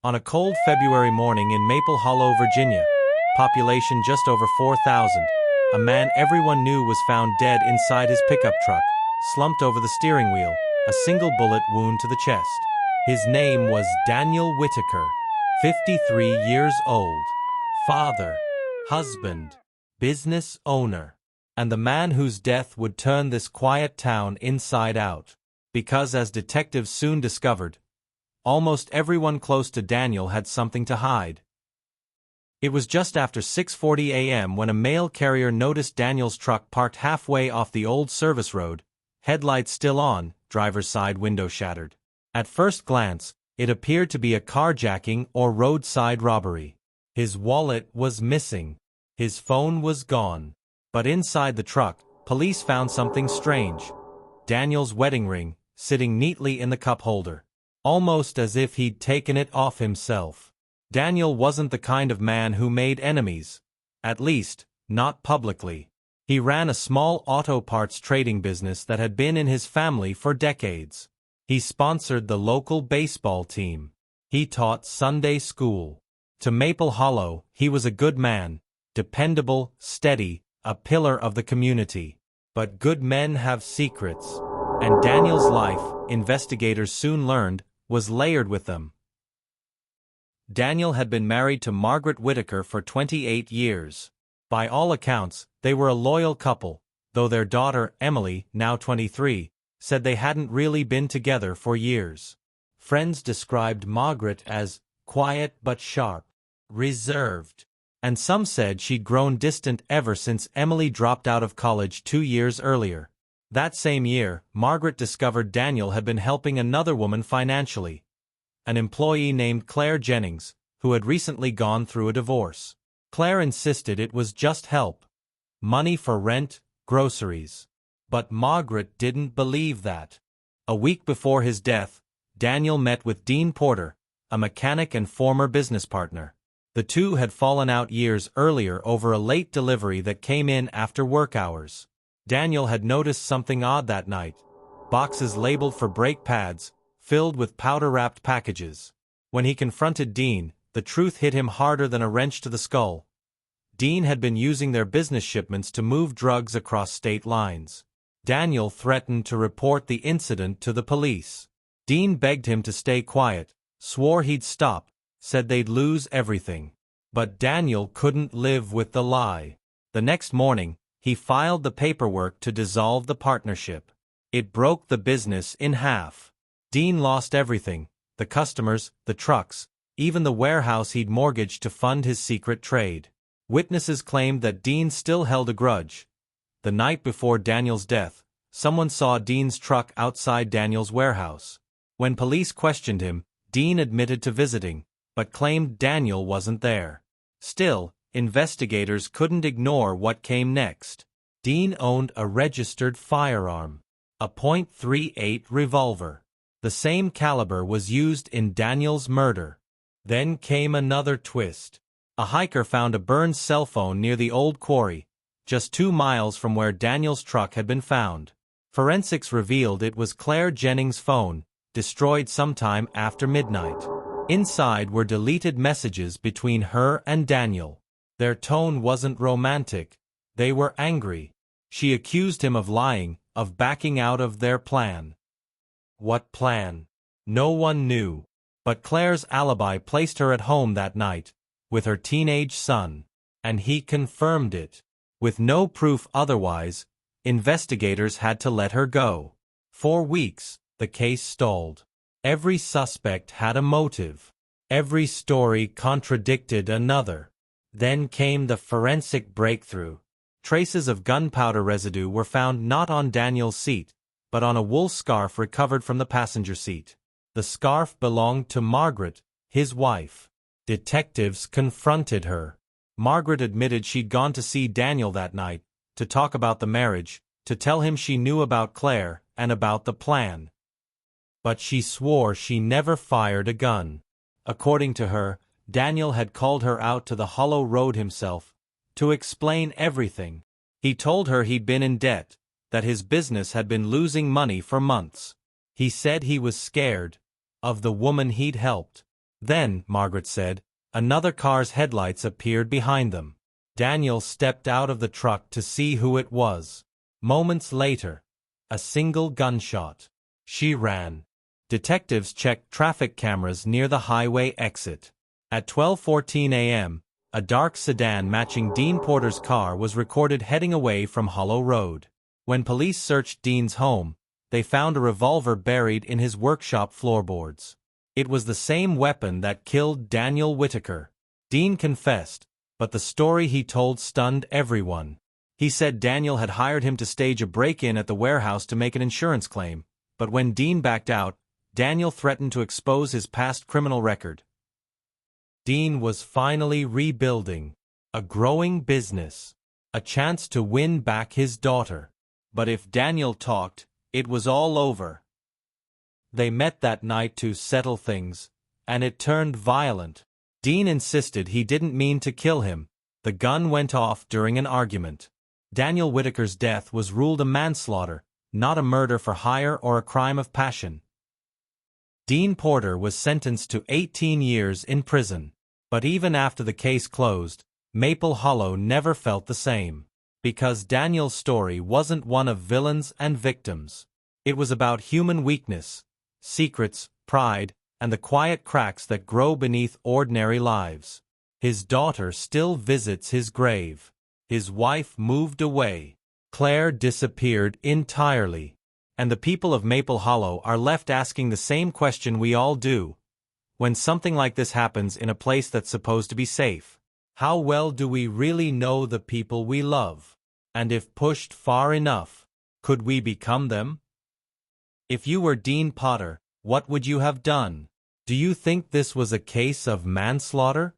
On a cold February morning in Maple Hollow, Virginia, population just over 4,000, a man everyone knew was found dead inside his pickup truck, slumped over the steering wheel, a single bullet wound to the chest. His name was Daniel Whitaker, 53 years old, father, husband, business owner, and the man whose death would turn this quiet town inside out. Because, as detectives soon discovered, almost everyone close to Daniel had something to hide. It was just after 6:40 a.m. when a mail carrier noticed Daniel's truck parked halfway off the old service road, headlights still on, driver's side window shattered. At first glance, it appeared to be a carjacking or roadside robbery. His wallet was missing. His phone was gone. But inside the truck, police found something strange. Daniel's wedding ring, sitting neatly in the cup holder. Almost as if he'd taken it off himself. Daniel wasn't the kind of man who made enemies. At least, not publicly. He ran a small auto parts trading business that had been in his family for decades. He sponsored the local baseball team. He taught Sunday school. To Maple Hollow, he was a good man, dependable, steady, a pillar of the community. But good men have secrets. And Daniel's life, investigators soon learned, was layered with them. Daniel had been married to Margaret Whitaker for 28 years. By all accounts, they were a loyal couple, though their daughter, Emily, now 23, said they hadn't really been together for years. Friends described Margaret as quiet but sharp, reserved, and some said she'd grown distant ever since Emily dropped out of college 2 years earlier. That same year, Margaret discovered Daniel had been helping another woman financially, an employee named Claire Jennings, who had recently gone through a divorce. Claire insisted it was just help. Money for rent, groceries. But Margaret didn't believe that. A week before his death, Daniel met with Dean Porter, a mechanic and former business partner. The two had fallen out years earlier over a late delivery that came in after work hours. Daniel had noticed something odd that night. Boxes labeled for brake pads, filled with powder-wrapped packages. When he confronted Dean, the truth hit him harder than a wrench to the skull. Dean had been using their business shipments to move drugs across state lines. Daniel threatened to report the incident to the police. Dean begged him to stay quiet, swore he'd stop, said they'd lose everything. But Daniel couldn't live with the lie. The next morning, he filed the paperwork to dissolve the partnership. It broke the business in half. Dean lost everything, the customers, the trucks, even the warehouse he'd mortgaged to fund his secret trade. Witnesses claimed that Dean still held a grudge. The night before Daniel's death, someone saw Dean's truck outside Daniel's warehouse. When police questioned him, Dean admitted to visiting, but claimed Daniel wasn't there. Still, investigators couldn't ignore what came next. Dean owned a registered firearm, a .38 revolver. The same caliber was used in Daniel's murder. Then came another twist. A hiker found a burned cell phone near the old quarry, just 2 miles from where Daniel's truck had been found. Forensics revealed it was Claire Jennings' phone, destroyed sometime after midnight. Inside were deleted messages between her and Daniel. Their tone wasn't romantic. They were angry. She accused him of lying, of backing out of their plan. What plan? No one knew. But Claire's alibi placed her at home that night, with her teenage son. And he confirmed it. With no proof otherwise, investigators had to let her go. For weeks, the case stalled. Every suspect had a motive. Every story contradicted another. Then came the forensic breakthrough. Traces of gunpowder residue were found not on Daniel's seat, but on a wool scarf recovered from the passenger seat. The scarf belonged to Margaret, his wife. Detectives confronted her. Margaret admitted she'd gone to see Daniel that night, to talk about the marriage, to tell him she knew about Claire, and about the plan. But she swore she never fired a gun. According to her, Daniel had called her out to the Hollow Road himself, to explain everything. He told her he'd been in debt, that his business had been losing money for months. He said he was scared of the woman he'd helped. Then, Margaret said, another car's headlights appeared behind them. Daniel stepped out of the truck to see who it was. Moments later, a single gunshot. She ran. Detectives checked traffic cameras near the highway exit. At 12:14 a.m., a dark sedan matching Dean Porter's car was recorded heading away from Hollow Road. When police searched Dean's home, they found a revolver buried in his workshop floorboards. It was the same weapon that killed Daniel Whitaker. Dean confessed, but the story he told stunned everyone. He said Daniel had hired him to stage a break-in at the warehouse to make an insurance claim, but when Dean backed out, Daniel threatened to expose his past criminal record. Dean was finally rebuilding. A growing business. A chance to win back his daughter. But if Daniel talked, it was all over. They met that night to settle things, and it turned violent. Dean insisted he didn't mean to kill him. The gun went off during an argument. Daniel Whitaker's death was ruled a manslaughter, not a murder for hire or a crime of passion. Dean Porter was sentenced to 18 years in prison. But even after the case closed, Maple Hollow never felt the same. Because Daniel's story wasn't one of villains and victims. It was about human weakness, secrets, pride, and the quiet cracks that grow beneath ordinary lives. His daughter still visits his grave. His wife moved away. Claire disappeared entirely. And the people of Maple Hollow are left asking the same question we all do. When something like this happens in a place that's supposed to be safe, how well do we really know the people we love? And if pushed far enough, could we become them? If you were Dean Porter, what would you have done? Do you think this was a case of manslaughter?